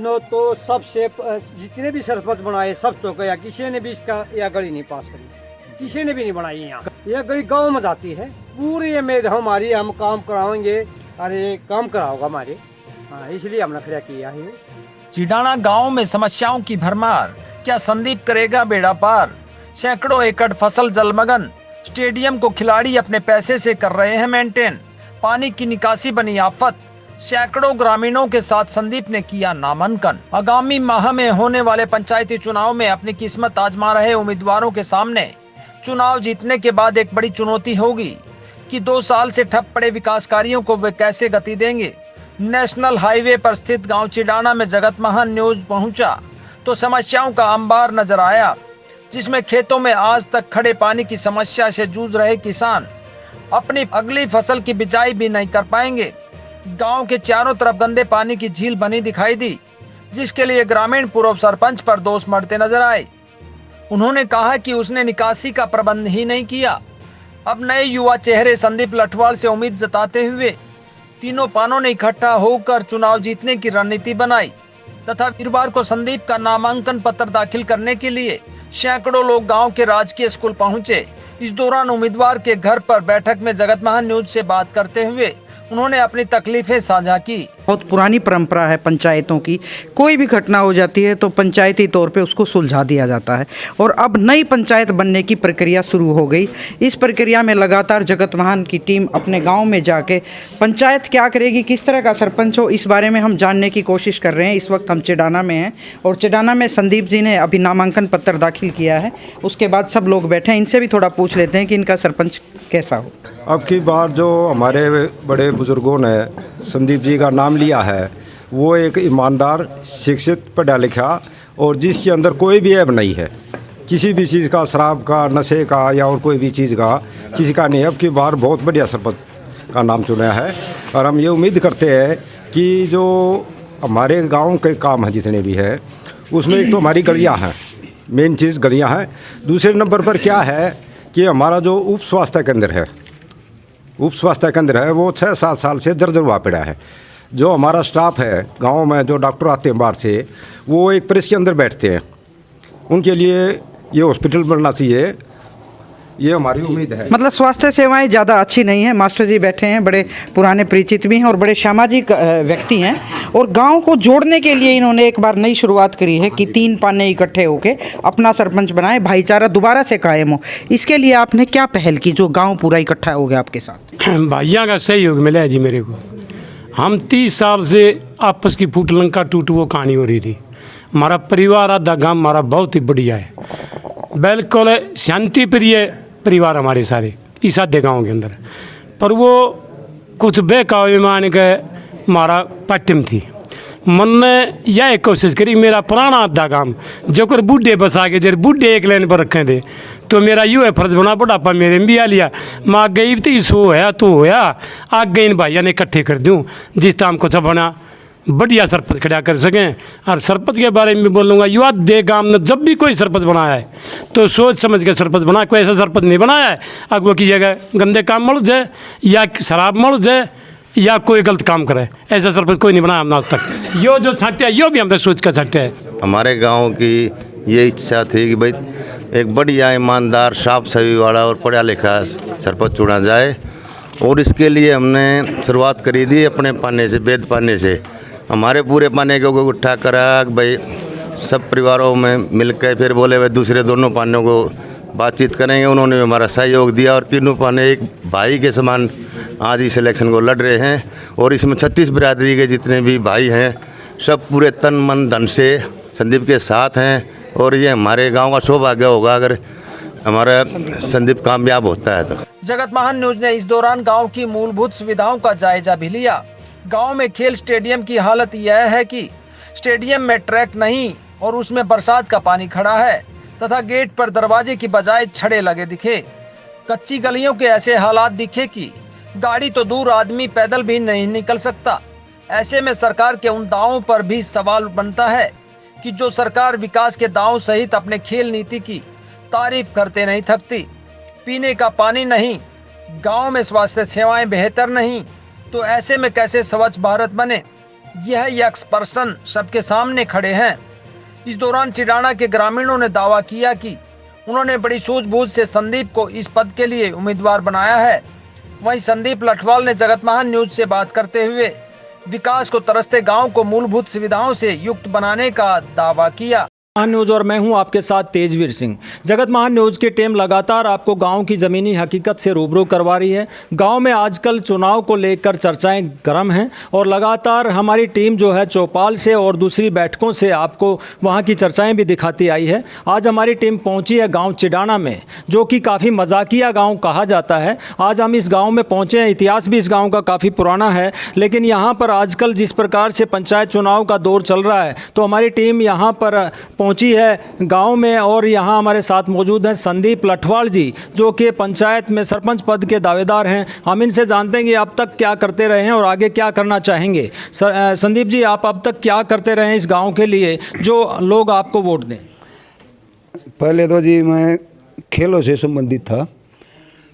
No तो सबसे जितने भी सरपंच बनाए सब तो गया, किसी ने भी इसका यह गली नहीं पास करी, किसी ने भी नहीं बनाई। यहाँ यह गली गांव में जाती है, पूरी उम्मीद हमारी, हम काम कराएंगे, अरे काम कराओगा हमारे, हाँ इसलिए हमने खड़ा किया है। चिडाना गांव में समस्याओं की भरमार, क्या संदीप करेगा बेड़ा पार? सैकड़ों एकड़ फसल जलमग्न, स्टेडियम को खिलाड़ी अपने पैसे से कर रहे हैं मेंटेन, पानी की निकासी बनी आफत, सैकड़ों ग्रामीणों के साथ संदीप ने किया नामांकन। आगामी माह में होने वाले पंचायती चुनाव में अपनी किस्मत आजमा रहे उम्मीदवारों के सामने चुनाव जीतने के बाद एक बड़ी चुनौती होगी कि 2 साल से ठप पड़े विकास कार्यों को वे कैसे गति देंगे। नेशनल हाईवे पर स्थित गांव चिडाना में जगत महान न्यूज पहुंचा तो समस्याओं का अंबार नजर आया, जिसमें खेतों में आज तक खड़े पानी की समस्या से जूझ रहे किसान अपनी अगली फसल की बिजाई भी नहीं कर पाएंगे। गांव के चारों तरफ गंदे पानी की झील बनी दिखाई दी, जिसके लिए ग्रामीण पूर्व सरपंच पर दोष मढ़ते नजर आए। उन्होंने कहा कि उसने निकासी का प्रबंध ही नहीं किया। अब नए युवा चेहरे संदीप लठवाल से उम्मीद जताते हुए तीनों पानों ने इकट्ठा होकर चुनाव जीतने की रणनीति बनाई तथा वीरवार को संदीप का नामांकन पत्र दाखिल करने के लिए सैकड़ों लोग गांव के राजकीय स्कूल पहुंचे। इस दौरान उम्मीदवार के घर पर बैठक में जगत महान न्यूज से बात करते हुए उन्होंने अपनी तकलीफें साझा की। बहुत पुरानी परंपरा है पंचायतों की, कोई भी घटना हो जाती है तो पंचायती तौर पे उसको सुलझा दिया जाता है, और अब नई पंचायत बनने की प्रक्रिया शुरू हो गई। इस प्रक्रिया में लगातार जगत महान की टीम अपने गांव में जाके पंचायत क्या करेगी, किस तरह का सरपंच हो, इस बारे में हम जानने की कोशिश कर रहे हैं। इस वक्त हम चिडाना में हैं और चिडाना में संदीप जी ने अभी नामांकन पत्र दाखिल किया है। उसके बाद सब लोग बैठे हैं, इनसे भी थोड़ा पूछ लेते हैं कि इनका सरपंच कैसा हो। अब की बार जो हमारे बड़े बुजुर्गों ने संदीप जी का नाम लिया है, वो एक ईमानदार, शिक्षित, पढ़ा लिखा और जिसके अंदर कोई भी ऐब नहीं है, किसी भी चीज़ का, शराब का, नशे का या और कोई भी चीज़ का किसी का नहीं। अब की बार बहुत बढ़िया सरपंच का नाम चुना है और हम ये उम्मीद करते हैं कि जो हमारे गांव के काम हैं जितने भी है उसमें एक तो हमारी गलियाँ हैं, मेन चीज़ गलियाँ हैं। दूसरे नंबर पर क्या है कि हमारा जो उप स्वास्थ्य केंद्र है, उप स्वास्थ्य केंद्र है वो 6-7 साल से जर्जर हुआ पड़ा है। जो हमारा स्टाफ है गांव में, जो डॉक्टर आते हैं बाहर से, वो एक प्रेस के अंदर बैठते हैं। उनके लिए ये हॉस्पिटल बनना चाहिए, ये हमारी उम्मीद है। मतलब स्वास्थ्य सेवाएं ज़्यादा अच्छी नहीं है। मास्टर जी बैठे हैं, बड़े पुराने परिचित भी हैं और बड़े सामाजिक व्यक्ति हैं, और गांव को जोड़ने के लिए इन्होंने एक बार नई शुरुआत करी है कि 3 पाने इकट्ठे होके अपना सरपंच बनाए, भाईचारा दोबारा से कायम हो। इसके लिए आपने क्या पहल की जो गाँव पूरा इकट्ठा हो गया आपके साथ? भाइयों का सहयोग मिला है जी मेरे को। हम 30 साल से आपस की फूट लंका टूट वो कहानी हो रही थी। हमारा परिवार आधा गाँव हमारा बहुत ही बढ़िया है, बिल्कुल शांति प्रिय परिवार हमारे सारे इस आधे गाँव के अंदर। पर वो कुछ बेकावे मान के हमारा पाठ्यम थी। मन ने यह कोशिश करी मेरा पुराना आधा काम जो कर बूढ़े बसा के जब बूढ़े एक लाइन पर रखे थे तो मेरा यूँ है फर्ज बना बुढ़ापा मेरे में भी आ लिया। माँ गई थी सो होया तो होया, आगे इन भाइयों ने इकट्ठे कर दूँ जिस टाइम को सब बना बढ़िया सरपंच खड़ा कर सकें। और सरपंच के बारे में बोलूँगा, युवा दे गांव में जब भी कोई सरपंच बनाया है तो सोच समझ के सरपंच बना, कोई ऐसा सरपंच नहीं बनाया है अगुआ की जगह गंदे काम मल जाए या शराब मल जाए या कोई गलत काम करे, ऐसा सरपंच कोई नहीं बनाया हमने आज तक। यो जो छाटे यो भी हमने सोच कर छाटे है। हमारे गाँव की ये इच्छा थी कि भाई एक बढ़िया, ईमानदार, साफ सफाई वाला और पढ़ा लिखा सरपंच चुना जाए, और इसके लिए हमने शुरुआत करी थी अपने पाने से, वेद पाने से। हमारे पूरे पाने को उठा करा भाई सब परिवारों में मिलकर, फिर बोले भाई दूसरे दोनों पानों को बातचीत करेंगे। उन्होंने हमारा सहयोग दिया और तीनों पाने एक भाई के समान आज इस इलेक्शन को लड़ रहे हैं। और इसमें 36 बिरादरी के जितने भी भाई हैं सब पूरे तन मन धन से संदीप के साथ हैं, और ये हमारे गांव का सौभाग्य होगा अगर हमारा संदीप कामयाब होता है तो। जगत महान न्यूज ने इस दौरान गांव की मूलभूत सुविधाओं का जायजा भी लिया। गांव में खेल स्टेडियम की हालत यह है कि स्टेडियम में ट्रैक नहीं और उसमें बरसात का पानी खड़ा है तथा गेट पर दरवाजे की बजाय छड़े लगे दिखे। कच्ची गलियों के ऐसे हालात दिखे कि गाड़ी तो दूर, आदमी पैदल भी नहीं निकल सकता। ऐसे में सरकार के उन दावों पर भी सवाल बनता है कि जो सरकार विकास के दावों सहित अपने खेल नीति की तारीफ करते नहीं थकती। पीने का पानी नहीं, गांव में स्वास्थ्य सेवाएं बेहतर नहीं, तो ऐसे में कैसे स्वच्छ भारत बने? यह यक्स पर्सन सबके सामने खड़े हैं। इस दौरान चिडाना के ग्रामीणों ने दावा किया कि उन्होंने बड़ी सूझबूझ से संदीप को इस पद के लिए उम्मीदवार बनाया है। वहीं संदीप लठवाल ने जगत महान न्यूज से बात करते हुए विकास को तरसते गांव को मूलभूत सुविधाओं से युक्त बनाने का दावा किया। महान न्यूज और मैं हूं आपके साथ तेजवीर सिंह। जगत महान न्यूज की टीम लगातार आपको गांव की ज़मीनी हकीकत से रूबरू करवा रही है। गांव में आजकल चुनाव को लेकर चर्चाएं गर्म हैं और लगातार हमारी टीम जो है चौपाल से और दूसरी बैठकों से आपको वहां की चर्चाएं भी दिखाती आई है। आज हमारी टीम पहुंची है गाँव चिडाना में, जो कि काफ़ी मजाकिया गाँव कहा जाता है। आज हम इस गाँव में पहुँचे हैं। इतिहास भी इस गाँव का काफ़ी पुराना है, लेकिन यहाँ पर आजकल जिस प्रकार से पंचायत चुनाव का दौर चल रहा है, तो हमारी टीम यहाँ पर पहुंची है गांव में और यहां हमारे साथ मौजूद हैं संदीप लठवाल जी, जो कि पंचायत में सरपंच पद के दावेदार हैं। हम इनसे जानते हैं कि अब तक क्या करते रहे हैं और आगे क्या करना चाहेंगे। संदीप जी, आप अब तक क्या करते रहे हैं इस गांव के लिए जो लोग आपको वोट दें? पहले तो जी मैं खेलों से संबंधित था।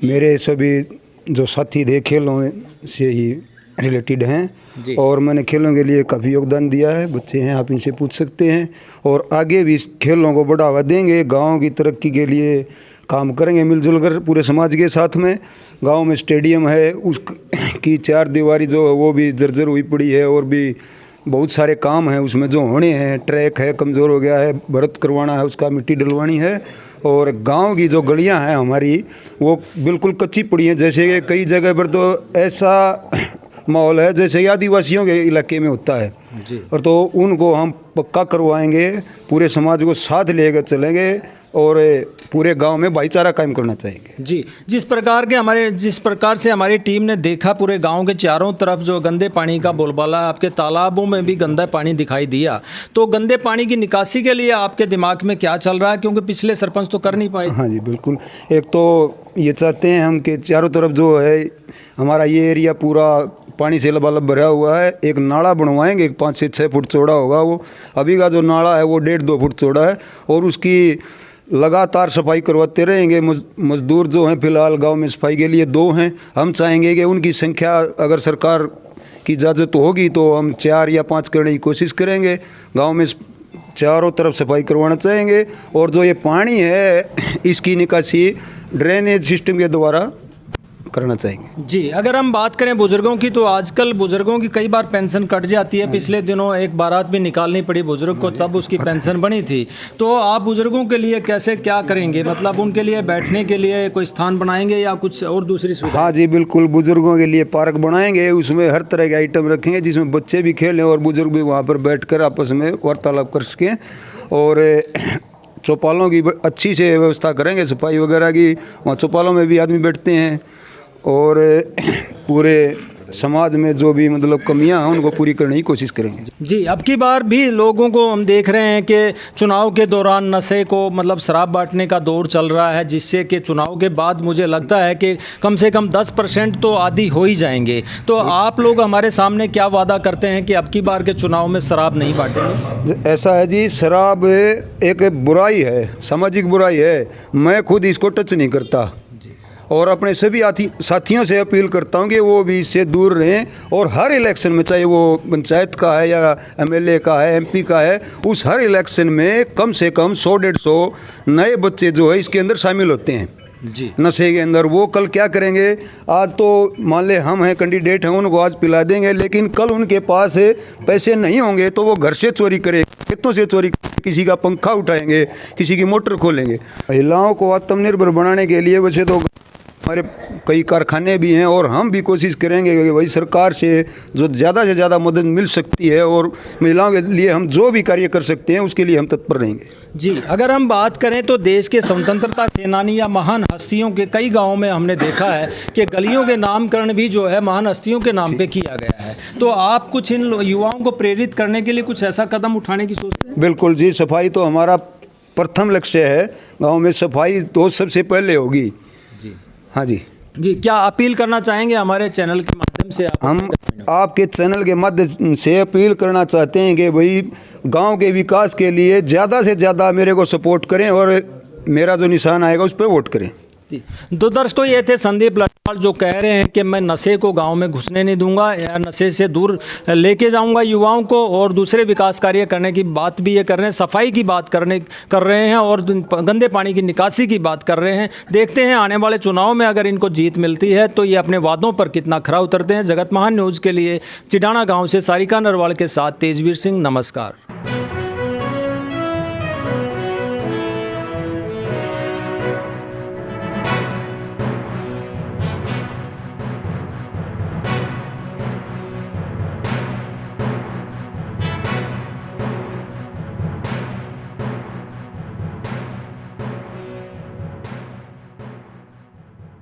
मेरे सभी जो साथी थे खेलों से ही रिलेटेड हैं और मैंने खेलों के लिए काफ़ी योगदान दिया है। बच्चे हैं, आप इनसे पूछ सकते हैं, और आगे भी खेलों को बढ़ावा देंगे। गांव की तरक्की के लिए काम करेंगे मिलजुल कर पूरे समाज के साथ में। गांव में स्टेडियम है, उसकी चार दीवारी जो है वो भी जर्जर हुई पड़ी है, और भी बहुत सारे काम हैं उसमें जो होने हैं। ट्रैक है, कमज़ोर हो गया है, भरत करवाना है, उसका मिट्टी डलवानी है। और गांव की जो गलियां हैं हमारी वो बिल्कुल कच्ची पड़ी हैं। जैसे कि कई जगह पर तो ऐसा माहौल है जैसे आदिवासियों के इलाके में होता है, और तो उनको हम पक्का करवाएंगे। पूरे समाज को साथ लेकर चलेंगे और पूरे गांव में भाईचारा कायम करना चाहेंगे। जी, जिस प्रकार से हमारी टीम ने देखा पूरे गांव के चारों तरफ जो गंदे पानी का बोलबाला है, आपके तालाबों में भी गंदा पानी दिखाई दिया, तो गंदे पानी की निकासी के लिए आपके दिमाग में क्या चल रहा है, क्योंकि पिछले सरपंच तो कर नहीं पाए? हाँ जी बिल्कुल। एक तो ये चाहते हैं हम कि चारों तरफ जो है हमारा ये एरिया पूरा पानी से लबालब भरा हुआ है। एक नाला बनवाएंगे, 5 से 6 फुट चौड़ा होगा वो। अभी का जो नाला है वो 1.5-2 फुट चौड़ा है, और उसकी लगातार सफाई करवाते रहेंगे। मजदूर जो हैं फिलहाल गांव में सफाई के लिए 2 हैं। हम चाहेंगे कि उनकी संख्या अगर सरकार की इजाज़त होगी तो हम 4 या 5 करने की कोशिश करेंगे। गांव में चारों तरफ सफाई करवाना चाहेंगे, और जो ये पानी है इसकी निकासी ड्रेनेज सिस्टम के द्वारा करना चाहेंगे। जी, अगर हम बात करें बुजुर्गों की, तो आजकल बुजुर्गों की कई बार पेंशन कट जाती है। पिछले दिनों एक बारात भी निकालनी पड़ी बुजुर्ग को, तब उसकी पेंशन बनी थी। तो आप बुजुर्गों के लिए कैसे क्या करेंगे, मतलब उनके लिए बैठने के लिए कोई स्थान बनाएंगे या कुछ और दूसरी सुविधा? हाँ जी बिल्कुल, बुजुर्गों के लिए पार्क बनाएंगे। उसमें हर तरह के आइटम रखेंगे जिसमें बच्चे भी खेलें और बुजुर्ग भी वहाँ पर बैठकर आपस में वार्तालाप कर सकें। और चौपालों की अच्छी से व्यवस्था करेंगे, सफाई वगैरह की। वहाँ चौपालों में भी आदमी बैठते हैं, और पूरे समाज में जो भी मतलब कमियां हैं उनको पूरी करने की कोशिश करेंगे। जी, अब की बार भी लोगों को हम देख रहे हैं कि चुनाव के दौरान नशे को मतलब शराब बांटने का दौर चल रहा है, जिससे कि चुनाव के बाद मुझे लगता है कि कम से कम 10% तो आदी हो ही जाएंगे। तो आप लोग हमारे सामने क्या वादा करते हैं कि अब की बार के चुनाव में शराब नहीं बांटेंगे? ऐसा है जी, शराब एक बुराई है, सामाजिक बुराई है। मैं खुद इसको टच नहीं करता, और अपने सभी साथियों से अपील करता हूं कि वो भी इससे दूर रहें। और हर इलेक्शन में, चाहे वो पंचायत का है या एमएलए का है, एमपी का है, उस हर इलेक्शन में कम से कम 100-150 नए बच्चे जो है इसके अंदर शामिल होते हैं जी, नशे के अंदर। वो कल क्या करेंगे? आज तो मान ले हम हैं, कैंडिडेट हैं, उनको आज पिला देंगे, लेकिन कल उनके पास पैसे नहीं होंगे तो वो घर से चोरी करेंगे, खेतों से चोरी, किसी का पंखा उठाएंगे, किसी की मोटर खोलेंगे। महिलाओं को आत्मनिर्भर बनाने के लिए वैसे तो हमारे कई कारखाने भी हैं, और हम भी कोशिश करेंगे कि भाई सरकार से जो ज़्यादा से ज़्यादा मदद मिल सकती है, और महिलाओं के लिए हम जो भी कार्य कर सकते हैं उसके लिए हम तत्पर रहेंगे। जी, अगर हम बात करें तो देश के स्वतंत्रता सेनानी या महान हस्तियों के कई गांवों में हमने देखा है कि गलियों के नामकरण भी जो है महान हस्तियों के नाम पे किया गया है। तो आप कुछ इन युवाओं को प्रेरित करने के लिए कुछ ऐसा कदम उठाने की सोचते हैं? बिल्कुल जी, सफाई तो हमारा प्रथम लक्ष्य है। गाँव में सफाई तो सबसे पहले होगी। हाँ जी जी, क्या अपील करना चाहेंगे हमारे चैनल के माध्यम से? हम आपके चैनल के माध्यम से अपील करना चाहते हैं कि भाई गांव के विकास के लिए ज़्यादा से ज़्यादा मेरे को सपोर्ट करें, और मेरा जो निशान आएगा उस पर वोट करें। जी, तो दोस्तों ये थे संदीप लठाड़ जो कह रहे हैं कि मैं नशे को गांव में घुसने नहीं दूंगा या नशे से दूर लेके जाऊंगा युवाओं को, और दूसरे विकास कार्य करने की बात भी ये कर रहे हैं, सफाई की बात कर रहे हैं और गंदे पानी की निकासी की बात कर रहे हैं। देखते हैं आने वाले चुनाव में अगर इनको जीत मिलती है तो ये अपने वादों पर कितना खरा उतरते हैं। जगत महान न्यूज़ के लिए चिडाना गाँव से सारिका नरवाल के साथ तेजवीर सिंह, नमस्कार।